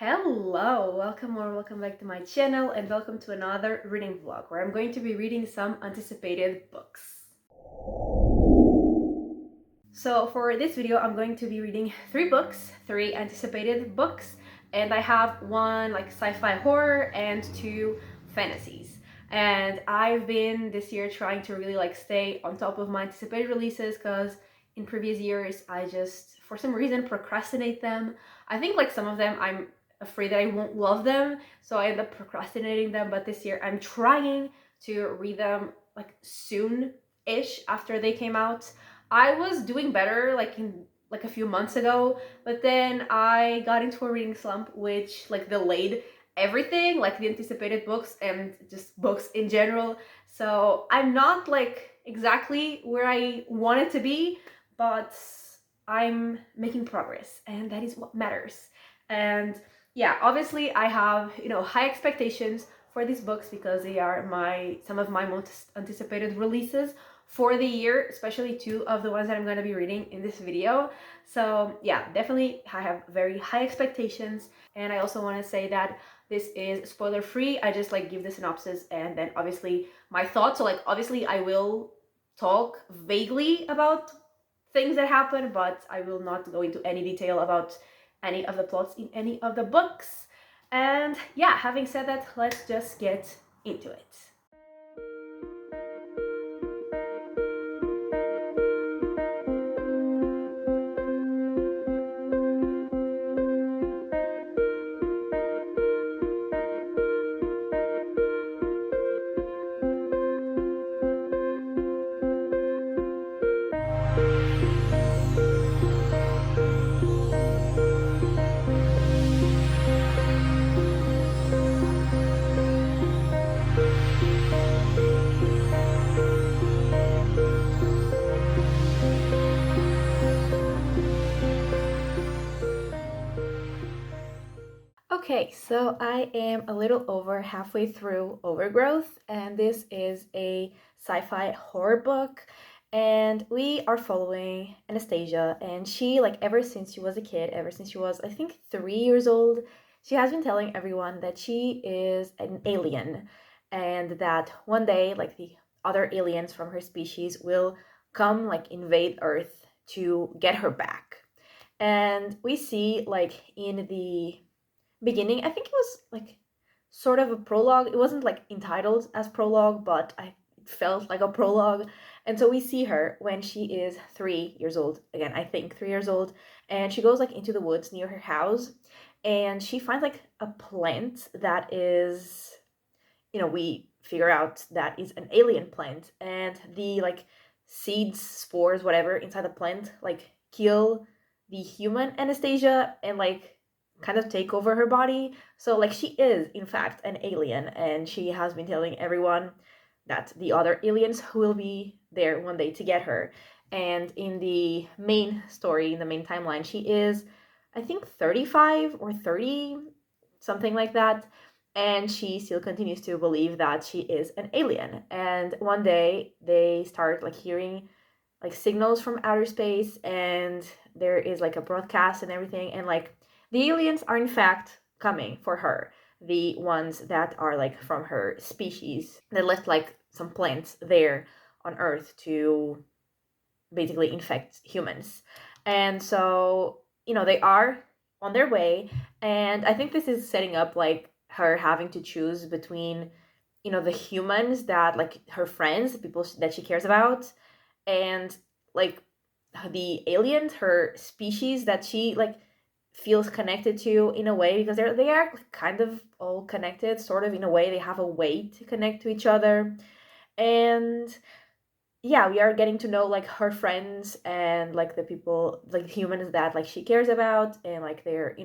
Hello, welcome or welcome back to my channel and welcome to another reading vlog where I'm going to be reading some anticipated books. So for this video, I'm going to be reading three anticipated books, and I have one like sci-fi horror and two fantasies. And I've been this year trying to really like stay on top of my anticipated releases because in previous years I just for some reason procrastinate them. I think like some of them I'm afraid that I won't love them, so I end up procrastinating them, but this year I'm trying to read them like soon-ish after they came out. I was doing better like a few months ago, but then I got into a reading slump which like delayed everything, like the anticipated books and just books in general. So I'm not like exactly where I wanted to be, but I'm making progress and that is what matters. And yeah, obviously I have, high expectations for these books because they are some of my most anticipated releases for the year, especially two of the ones that I'm going to be reading in this video. So yeah, definitely I have very high expectations. And I also want to say that this is spoiler free. I just like give the synopsis and then obviously my thoughts. So like obviously I will talk vaguely about things that happen, but I will not go into any detail about any of the plots in any of the books. And yeah, having said that, let's just get into it. Okay, so I am a little over halfway through Overgrowth, and this is a sci-fi horror book. And we are following Anastasia, and she, like, ever since she was a kid, ever since she was, I think, 3 years old, she has been telling everyone that she is an alien, and that one day, like, the other aliens from her species will come, like, invade Earth to get her back. And we see, like, in the beginning, I think it was like sort of a prologue. It wasn't like entitled as prologue, but it felt like a prologue. And so we see her when she is 3 years old. Again, I think 3 years old. And she goes like into the woods near her house and she finds like a plant that is, we figure out that is an alien plant. And the like seeds, spores, whatever inside the plant like kill the human Anastasia and like kind of take over her body. So like she is in fact an alien, and she has been telling everyone that the other aliens will be there one day to get her. And in the main story, in the main timeline, she is I think 35 or 30, something like that, and she still continues to believe that she is an alien. And one day they start like hearing like signals from outer space, and there is like a broadcast and everything, and like the aliens are in fact coming for her, the ones that are like from her species that left like some plants there on Earth to basically infect humans. And so, they are on their way, and I think this is setting up like her having to choose between, the humans that like her friends, the people that she cares about, and like the aliens, her species that she like feels connected to in a way, because they are kind of all connected sort of in a way. They have a way to connect to each other. And yeah, we are getting to know like her friends and like the people, like humans that like she cares about, and like their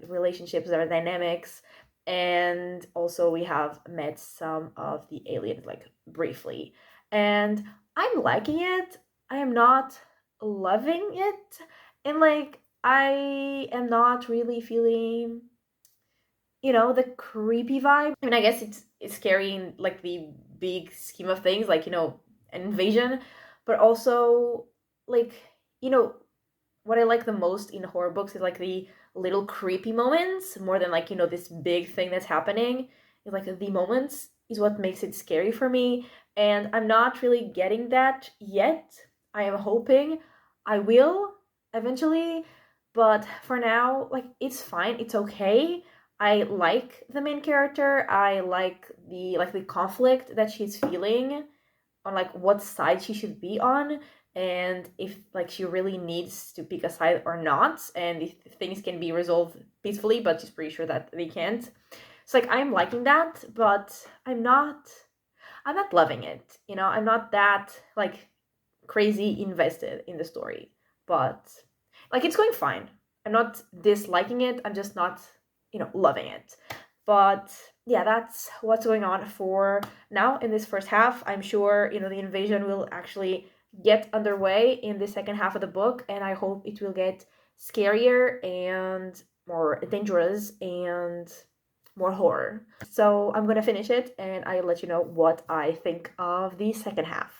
relationships, their dynamics. And also we have met some of the aliens like briefly, and I'm liking it. I am not loving it, and like I am not really feeling the creepy vibe. I mean, I guess it's scary in like the big scheme of things, like an invasion, but also like you know what I like the most in horror books is like the little creepy moments more than like, this big thing that's happening. It's like the moments is what makes it scary for me. And I'm not really getting that yet. I am hoping I will eventually. But for now, like, it's fine. It's okay. I like the main character. I like the conflict that she's feeling on like what side she should be on, and if like she really needs to pick a side or not, and if things can be resolved peacefully, but she's pretty sure that they can't. So like I'm liking that, but I'm not loving it. I'm not that like crazy invested in the story, but like it's going fine. I'm not disliking it. I'm just not, loving it. But yeah, that's what's going on for now in this first half. I'm sure, the invasion will actually get underway in the second half of the book, and I hope it will get scarier and more dangerous and more horror. So I'm gonna finish it and I'll let you know what I think of the second half.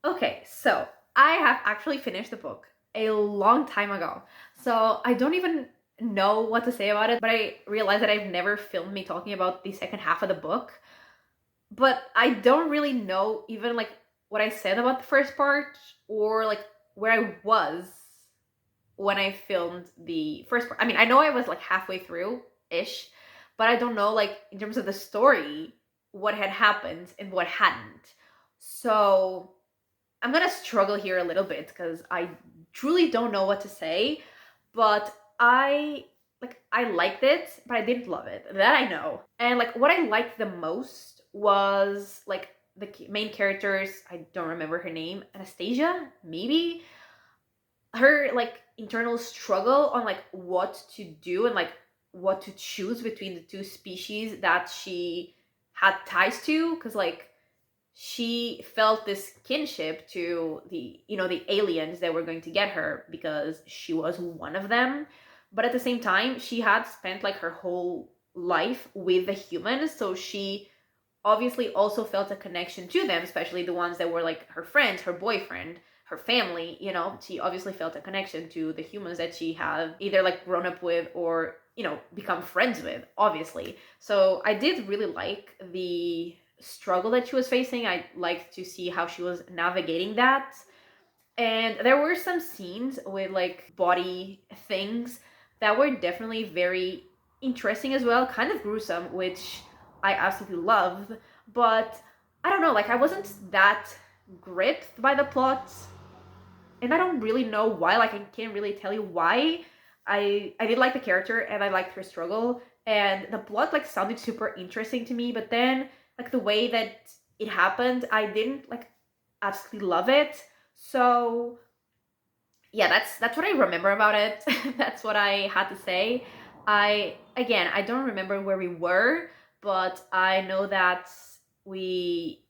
Okay, so I have actually finished the book a long time ago. So I don't even know what to say about it, but I realized that I've never filmed me talking about the second half of the book. But I don't really know even like what I said about the first part or like where I was when I filmed the first part. I mean, I know I was like halfway through ish, but I don't know like in terms of the story what had happened and what hadn't. So I'm gonna struggle here a little bit because I truly don't know what to say, but I liked it, but I didn't love it. That I know. And like what I liked the most was like the main characters. I don't remember her name. Anastasia, maybe. Her like internal struggle on like what to do and like what to choose between the two species that she had ties to, because like she felt this kinship to the aliens that were going to get her because she was one of them, but at the same time she had spent like her whole life with the humans, so she obviously also felt a connection to them, especially the ones that were like her friends, her boyfriend, her family. She obviously felt a connection to the humans that she had either like grown up with or become friends with, obviously. So I did really like the struggle that she was facing. I liked to see how she was navigating that. And there were some scenes with like body things that were definitely very interesting as well, kind of gruesome, which I absolutely loved. But I don't know, like I wasn't that gripped by the plot, and I don't really know why. Like I can't really tell you why. I did like the character and I liked her struggle, and the plot like sounded super interesting to me, but then like the way that it happened, I didn't like absolutely love it. So yeah, that's what I remember about it. That's what I had to say. I don't remember where we were, but I know that we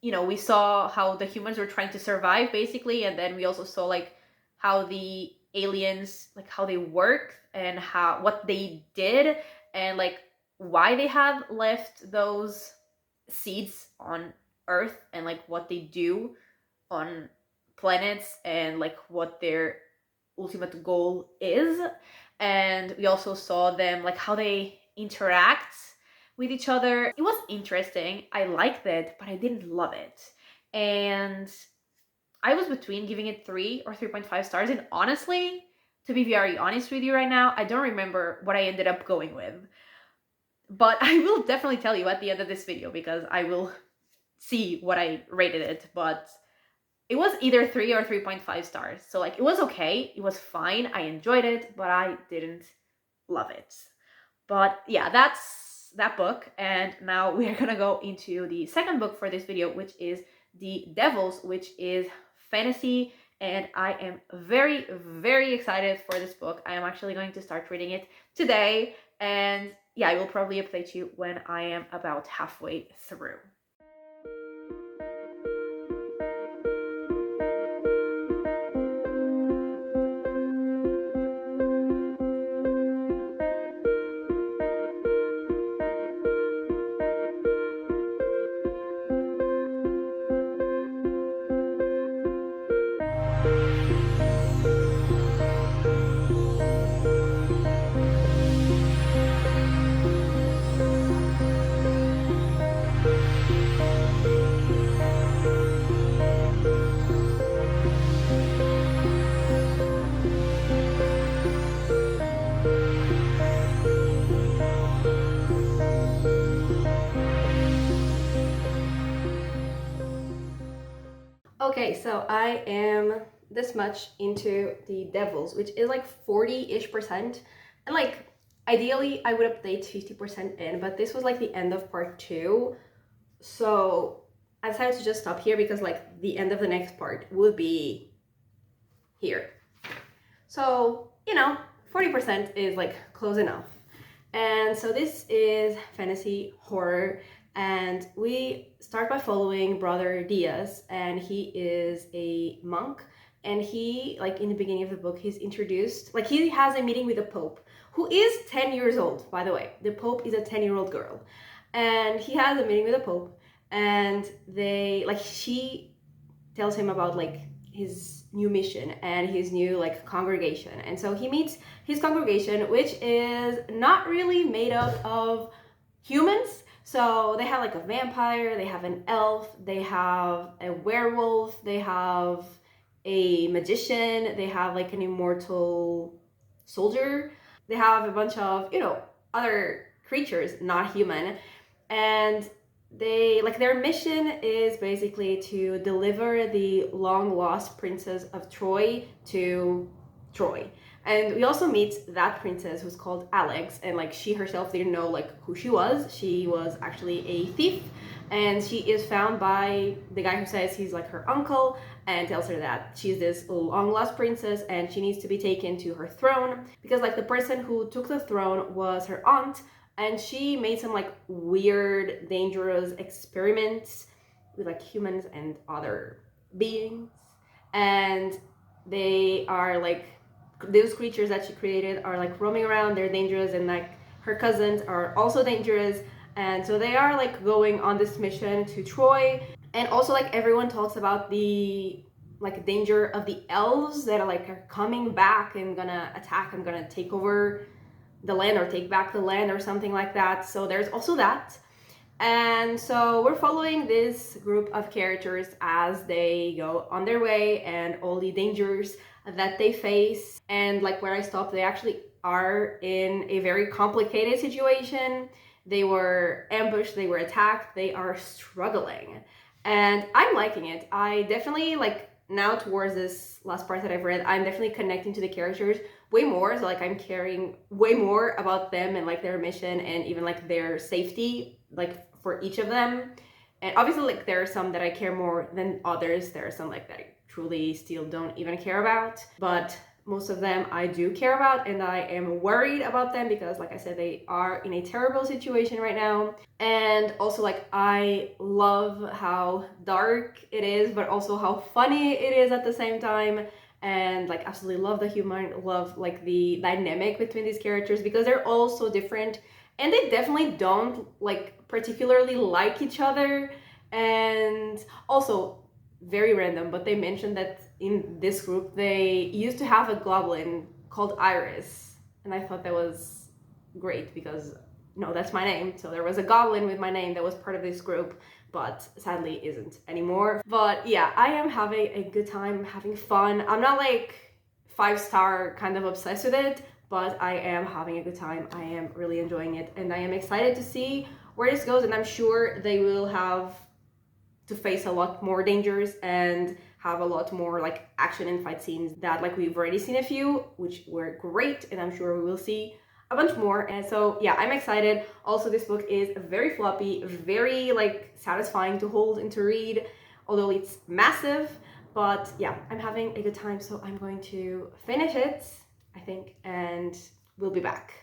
we saw how the humans were trying to survive basically, and then we also saw like how the aliens, like how they work and how what they did, and like why they had left those seeds on Earth, and like what they do on planets, and like what their ultimate goal is. And we also saw them like how they interact with each other. It was interesting. I liked it, but I didn't love it. And I was between giving it 3 or 3.5 stars. And honestly, to be very honest with you right now, I don't remember what I ended up going with. But I will definitely tell you at the end of this video, because I will see what I rated it. But it was either 3 or 3.5 stars. So like it was okay. It was fine. I enjoyed it, but I didn't love it. But yeah, that's that book. And now we are gonna go into the second book for this video, which is The Devils, which is fantasy and I am very, very excited for this book. I am actually going to start reading it today, and yeah, I will probably update you when I am about halfway through. Okay, so I am this much into the Devils, which is like 40-ish%. And like, ideally, I would update 50% in, but this was like the end of part 2. So I decided to just stop here because like the end of the next part would be here. So, 40% is like close enough. And so this is fantasy horror, and we start by following Brother Diaz, and he is a monk, and he, like in the beginning of the book, he's introduced, like he has a meeting with the Pope, who is 10 years old, by the way. The Pope is a 10-year-old girl, and he has a meeting with the Pope, and she tells him about like his new mission and his new like congregation. And so he meets his congregation, which is not really made up of humans. So they have like a vampire, they have an elf, they have a werewolf, they have a magician, they have like an immortal soldier, they have a bunch of, other creatures, not human. And their mission is basically to deliver the long lost princess of Troy to Troy. And we also meet that princess who's called Alex, and like she herself didn't know like who she was. She was actually a thief, and she is found by the guy who says he's like her uncle and tells her that she's this long lost princess and she needs to be taken to her throne because like the person who took the throne was her aunt, and she made some like weird, dangerous experiments with like humans and other beings. And they are like, those creatures that she created are like roaming around, they're dangerous, and like her cousins are also dangerous. And so they are like going on this mission to Troy. And also like everyone talks about the like danger of the elves that are coming back and gonna attack and gonna take over the land or take back the land or something like that. So there's also that. And so we're following this group of characters as they go on their way and all the dangers that they face. And like where I stopped, they actually are in a very complicated situation. They were ambushed, they were attacked, they are struggling. And I'm liking it. I definitely now towards this last part that I've read, I'm definitely connecting to the characters way more. So like I'm caring way more about them and like their mission and even like their safety, like for each of them. And obviously like there are some that I care more than others. There are some like that I truly still don't even care about, but most of them I do care about, and I am worried about them because like I said, they are in a terrible situation right now. And also like I love how dark it is, but also how funny it is at the same time. And like absolutely love the humor, love like the dynamic between these characters because they're all so different and they definitely don't like particularly like each other. And also very random, but they mentioned that in this group they used to have a goblin called Iris, and I thought that was great because that's my name. So there was a goblin with my name that was part of this group, but sadly isn't anymore. But yeah, I am having a good time, having fun. I'm not like 5-star kind of obsessed with it, but I am having a good time. I am really enjoying it, and I am excited to see where this goes. And I'm sure they will have to face a lot more dangers and have a lot more like action and fight scenes that like we've already seen a few, which were great, and I'm sure we will see a bunch more. And so yeah, I'm excited. Also, this book is very floppy, very like satisfying to hold and to read, although it's massive. But yeah, I'm having a good time, so I'm going to finish it, I think, and we'll be back.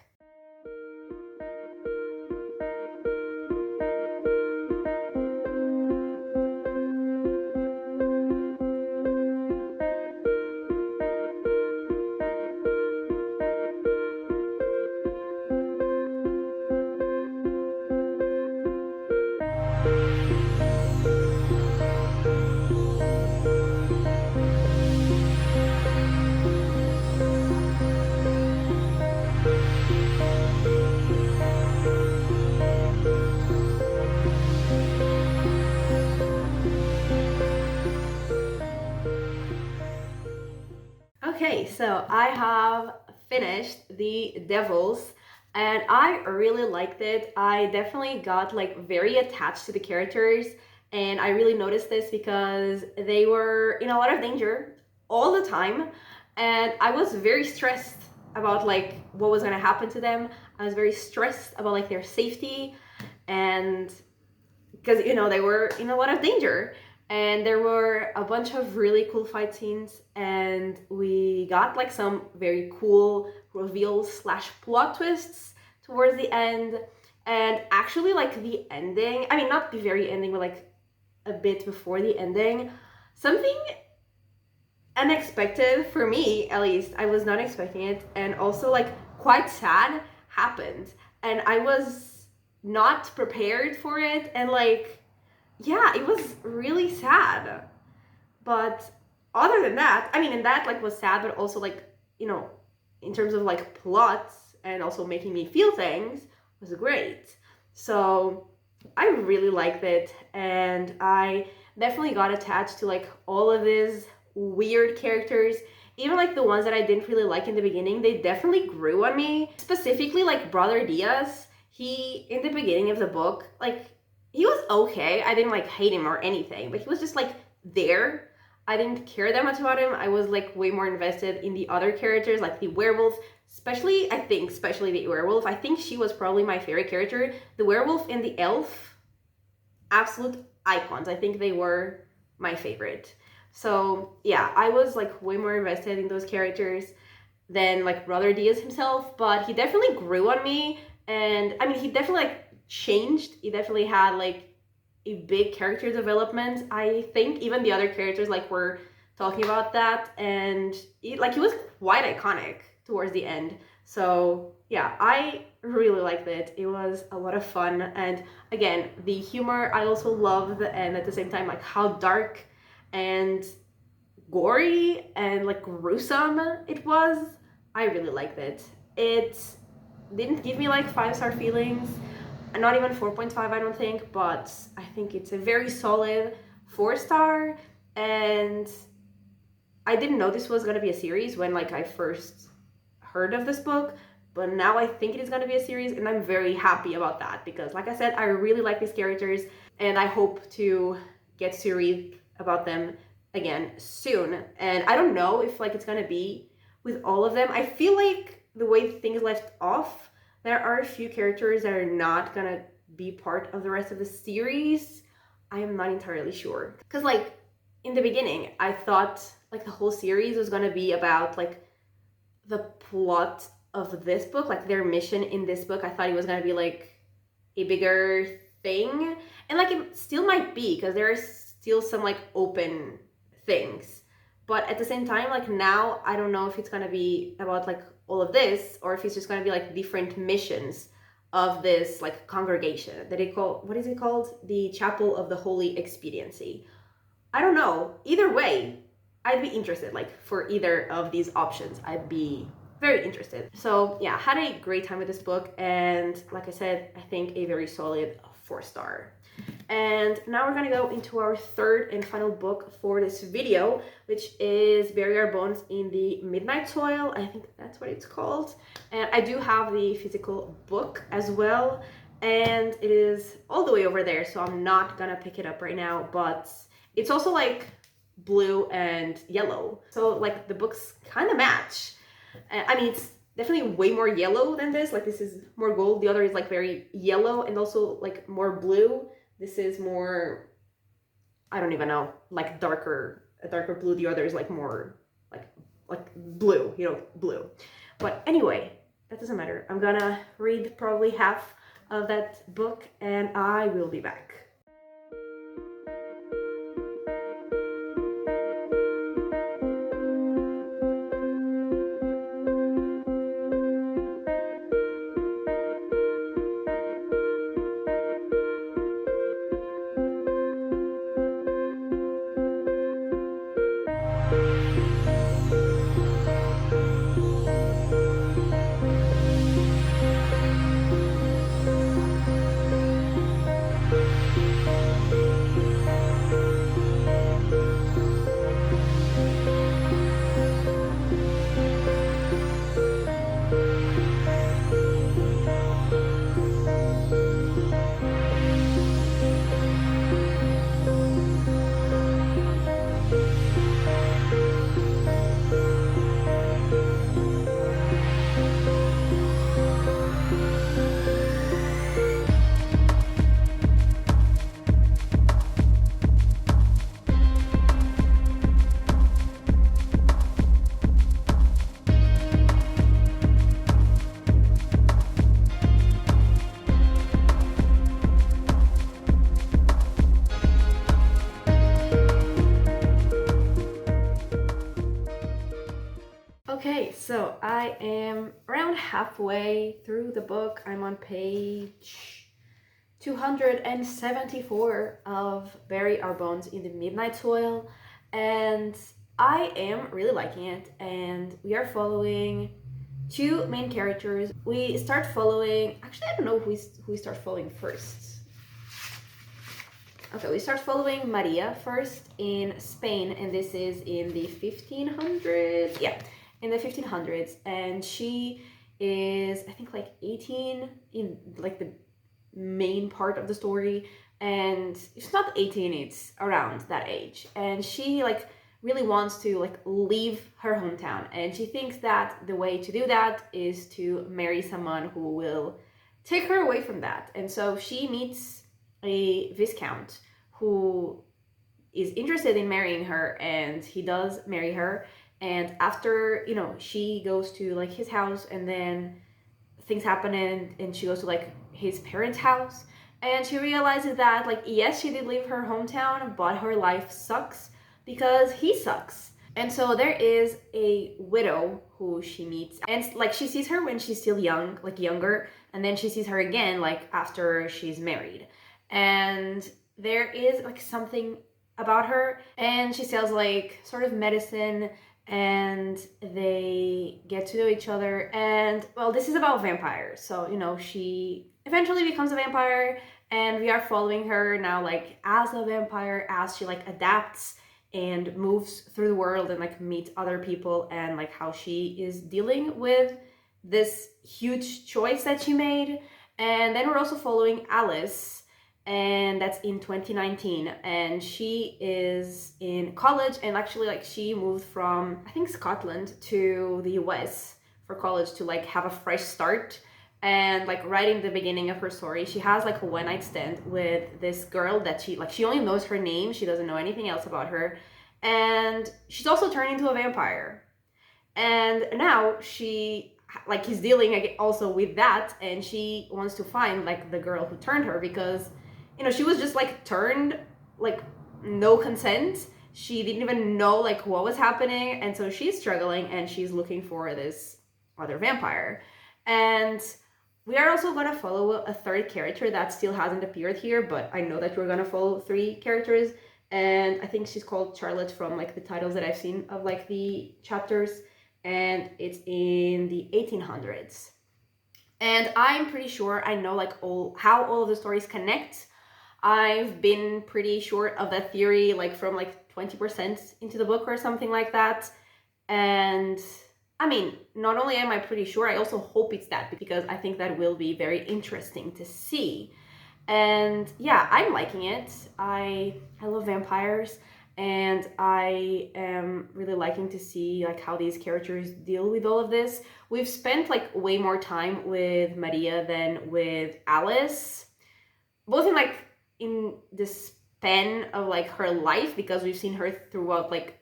Okay, so I have finished The Devils and I really liked it. I definitely got like very attached to the characters, and I really noticed this because they were in a lot of danger all the time, and I was very stressed about like what was going to happen to them. I was very stressed about like their safety, and because they were in a lot of danger, and there were a bunch of really cool fight scenes, and we got like some very cool reveals slash plot twists towards the end. And actually like the ending, I mean not the very ending, but like a bit before the ending, something unexpected for me, at least I was not expecting it, and also like quite sad happened, and I was not prepared for it, and like yeah, it was really sad. But other than that, I mean, and that like was sad, but also like in terms of like plots and also making me feel things, was great. So I really liked it, and I definitely got attached to like all of these weird characters. Even like the ones that I didn't really like in the beginning, they definitely grew on me. Specifically like Brother Diaz, he in the beginning of the book, like he was okay. I didn't like hate him or anything, but he was just like there. I didn't care that much about him. I was like way more invested in the other characters, like the werewolf, especially the werewolf. I think she was probably my favorite character. The werewolf and the elf, absolute icons. I think they were my favorite. So yeah, I was like way more invested in those characters than like Brother Diaz himself, but he definitely grew on me. And I mean, he definitely like changed. He definitely had like a big character development. I think even the other characters like were talking about that, and he was quite iconic towards the end. So yeah, I really liked it. It was a lot of fun, and again, the humor I also loved, and at the same time like how dark and gory and like gruesome it was. I really liked it. It didn't give me like 5-star feelings, not even 4.5, I don't think, but I think it's a very solid 4-star. And I didn't know this was going to be a series when like I first heard of this book, but now I think it is going to be a series, and I'm very happy about that because like I said, I really like these characters, and I hope to get to read about them again soon. And I don't know if like it's going to be with all of them. I feel like the way things left off, there are a few characters that are not going to be part of the rest of the series. I am not entirely sure, because like in the beginning I thought like the whole series was going to be about like the plot of this book, like their mission in this book. I thought it was going to be like a bigger thing, and like it still might be because there are still some like open things, but at the same time like now I don't know if it's going to be about like all of this, or if it's just going to be like different missions of this like congregation that they call, what is it called, the Chapel of the Holy Expediency. I don't know. Either way, I'd be interested. Like for either of these options, I'd be very interested. So yeah, had a great time with this book, and like I said, I think a very solid 4-star. And now we're gonna go into our third and final book for this video, which is Bury Our Bones in the Midnight Soil. I think that's what it's called. And I do have the physical book as well, and it is all the way over there, so I'm not gonna pick it up right now, but it's also like blue and yellow, so like the books kind of match. I mean, it's definitely way more yellow than this. Like this is more gold, the other is like very yellow and also like more blue. This is more, I don't even know, like darker a darker blue. The other is like more like blue, blue. But anyway, that doesn't matter. I'm gonna read probably half of that book and I will be back. Okay, so I am around halfway through the book. I'm on page 274 of Bury Our Bones in the Midnight Soil, and I am really liking it. And we are following two main characters. We start following, actually I don't know who we start following first. Okay, we start following Maria first in Spain, and this is in the 1500s. Yeah, in the 1500s, and she is, I think, like 18 in like the main part of the story, and it's not 18, it's around that age, and she like really wants to like leave her hometown, and she thinks that the way to do that is to marry someone who will take her away from that. And so she meets a viscount who is interested in marrying her, and he does marry her. And after, she goes to like his house, and then things happen, and she goes to like his parents' house, and she realizes that like, yes, she did leave her hometown, but her life sucks because he sucks. And so there is a widow who she meets, and like she sees her when she's still young, like younger, and then she sees her again like after she's married. And there is like something about her, and she sells like sort of medicine, and they get to know each other. And well, this is about vampires, so she eventually becomes a vampire, and we are following her now like as a vampire, as she like adapts and moves through the world and like meets other people, and like how she is dealing with this huge choice that she made. And then we're also following Alice, and that's in 2019, and she is in college, and actually like she moved from, I think, Scotland to the US for college to like have a fresh start. And like right in the beginning of her story, she has like a one night stand with this girl that she only knows her name, she doesn't know anything else about her, and she's also turned into a vampire. And now she like is dealing also with that, and she wants to find like the girl who turned her, because she was just like turned, like no consent. She didn't even know like what was happening, and so she's struggling, and she's looking for this other vampire. And we are also going to follow a third character that still hasn't appeared here, but I know that we're going to follow three characters, and I think she's called Charlotte from like the titles that I've seen of like the chapters, and it's in the 1800s. And I'm pretty sure I know like how all of the stories connect. I've been pretty short of that theory, like from like 20% into the book or something like that. And I mean, not only am I pretty sure, I also hope it's that, because I think that will be very interesting to see. And yeah, I'm liking it. I love vampires, and I am really liking to see like how these characters deal with all of this. We've spent like way more time with Maria than with Alice, both in like in the span of like her life, because we've seen her throughout like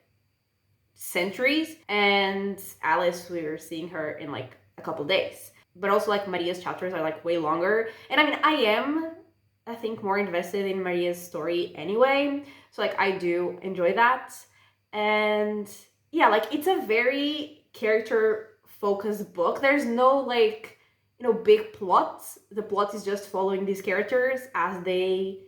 centuries, and Alice, we're seeing her in like a couple days. But also like Maria's chapters are like way longer, and I mean I think more invested in Maria's story anyway, so like I do enjoy that. And yeah, like it's a very character focused book. There's no like, you know, big plots. The plot is just following these characters as they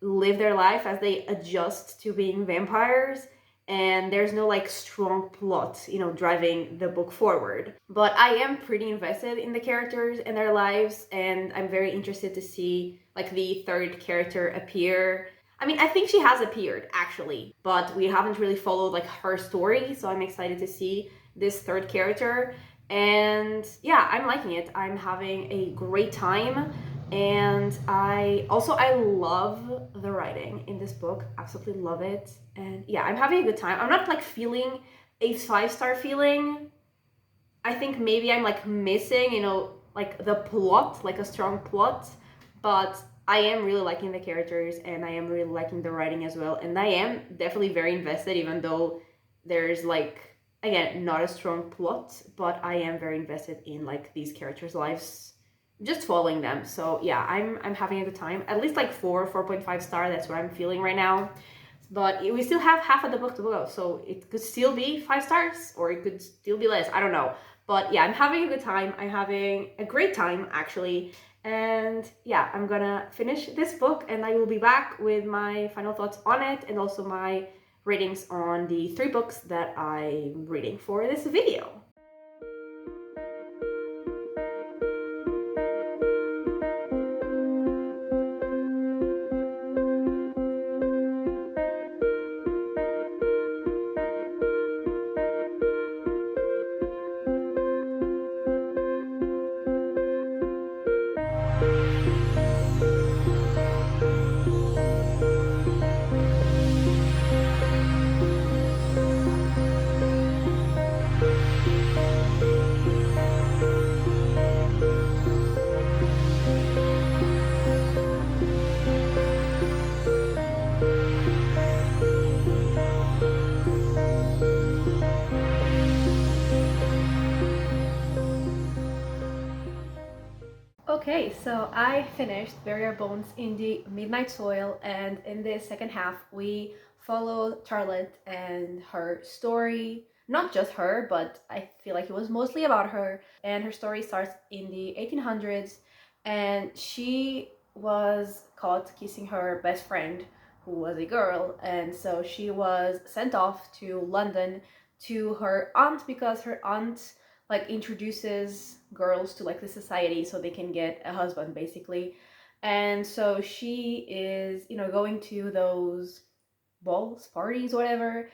live their life, as they adjust to being vampires, and there's no like strong plot, you know, driving the book forward. But I am pretty invested in the characters and their lives, and I'm very interested to see like the third character appear. I mean, I think she has appeared actually, but we haven't really followed like her story, so I'm excited to see this third character. And yeah, I'm liking it. I'm having a great time. And I love the writing in this book. Absolutely love it. And yeah, I'm having a good time. I'm not like feeling a 5-star feeling. I think maybe I'm like missing, you know, like the plot, like a strong plot, but I am really liking the characters, and I am really liking the writing as well. And I am definitely very invested, even though there's like, again, not a strong plot, but I am very invested in like these characters' lives, just following them. So yeah, I'm having a good time. At least like 4.5 star, that's what I'm feeling right now. But we still have half of the book to go, so it could still be 5 stars, or it could still be less, I don't know. But yeah, I'm having a good time. I'm having a great time actually. And yeah, I'm gonna finish this book, and I will be back with my final thoughts on it, and also my ratings on the 3 books that I'm reading for this video. Okay, so I finished Bury Our Bones in the Midnight Soil, and in the second half we follow Charlotte and her story. Not just her, but I feel like it was mostly about her. And her story starts in the 1800s, and she was caught kissing her best friend, who was a girl, and so she was sent off to London to her aunt, because her aunt like introduces girls to like the society so they can get a husband basically. And so she is, you know, going to those balls, parties, whatever,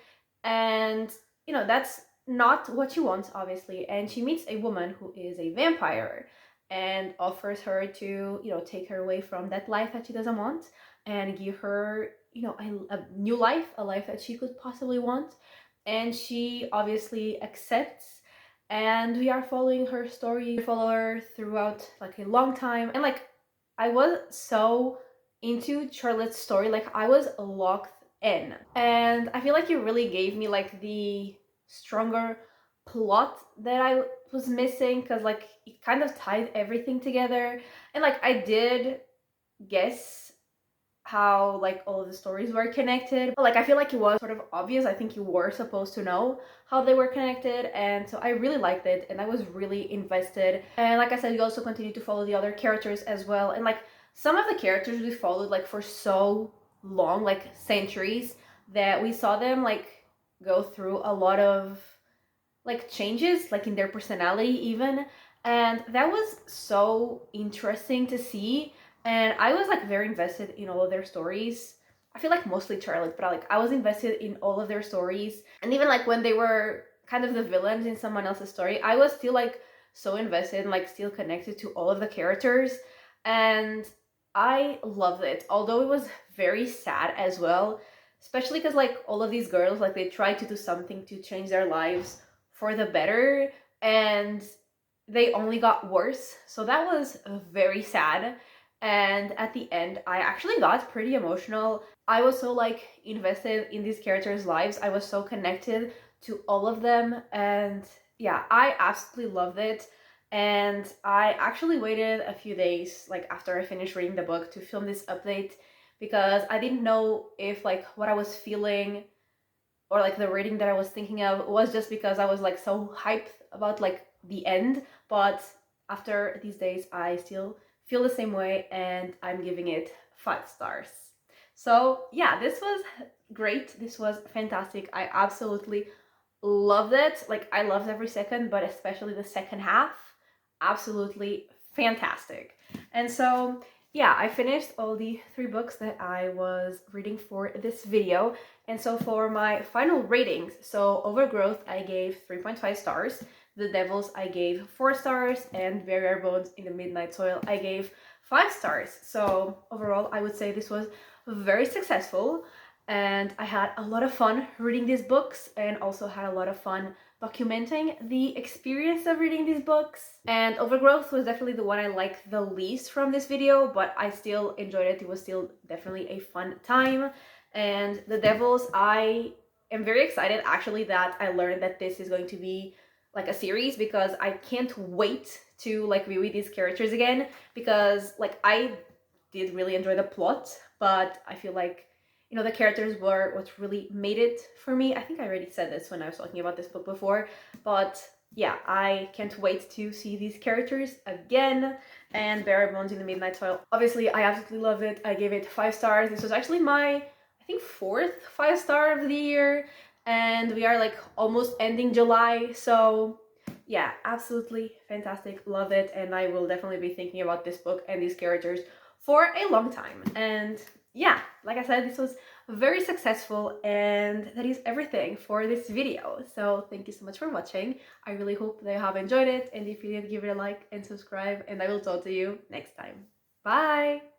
and you know, that's not what she wants, obviously. And she meets a woman who is a vampire and offers her to, you know, take her away from that life that she doesn't want, and give her, you know, a new life, a life that she could possibly want. And she obviously accepts, and we are following her story. We follow her throughout like a long time, and like I was so into Charlotte's story, like I was locked in, and I feel like you really gave me like the stronger plot that I was missing, because like it kind of tied everything together. And like I did guess how like all of the stories were connected, but like I feel like it was sort of obvious. I think you were supposed to know how they were connected, and so I really liked it, and I was really invested. And like I said, you also continue to follow the other characters as well, and like some of the characters we followed like for so long, like centuries, that we saw them like go through a lot of like changes, like in their personality even. And that was so interesting to see, and I was like very invested in all of their stories. I feel like mostly Charlotte, but like I was invested in all of their stories. And even like when they were kind of the villains in someone else's story, I was still like so invested and like still connected to all of the characters. And I loved it, although it was very sad as well, especially because like all of these girls, like they tried to do something to change their lives for the better, and they only got worse. So that was very sad. And at the end, I actually got pretty emotional. I was so like invested in these characters' lives. I was so connected to all of them, and yeah, I absolutely loved it. And I actually waited a few days like after I finished reading the book to film this update because I didn't know if like what I was feeling or like the rating that I was thinking of was just because I was like so hyped about like the end. But after these days, I still feel the same way, and I'm giving it 5 stars. So yeah, this was great. This was fantastic. I absolutely loved it. Like I loved every second, but especially the second half. Absolutely fantastic. And so yeah, I finished all the 3 books that I was reading for this video. And so for my final ratings, so Overgrowth I gave 3.5 stars, The Devils I gave 4 stars, and Very Rare Bones in the Midnight Soil I gave 5 stars. So overall, I would say this was very successful, and I had a lot of fun reading these books and also had a lot of fun documenting the experience of reading these books. And Overgrowth was definitely the one I liked the least from this video, but I still enjoyed it. It was still definitely a fun time. And The Devils, I am very excited actually that I learned that this is going to be like a series, because I can't wait to like reread these characters again, because like I did really enjoy the plot, but I feel like, you know, the characters were what really made it for me. I think I already said this when I was talking about this book before, but yeah, I can't wait to see these characters again. And Bare Bones in the Midnight Soil, obviously I absolutely love it. I gave it 5 stars. This was actually my, I think, 4th 5-star of the year, and we are like almost ending July, so yeah, absolutely fantastic. Love it, and I will definitely be thinking about this book and these characters for a long time. And yeah, like I said, this was very successful, and that is everything for this video. So thank you so much for watching. I really hope that you have enjoyed it, and if you did, give it a like and subscribe, and I will talk to you next time. Bye!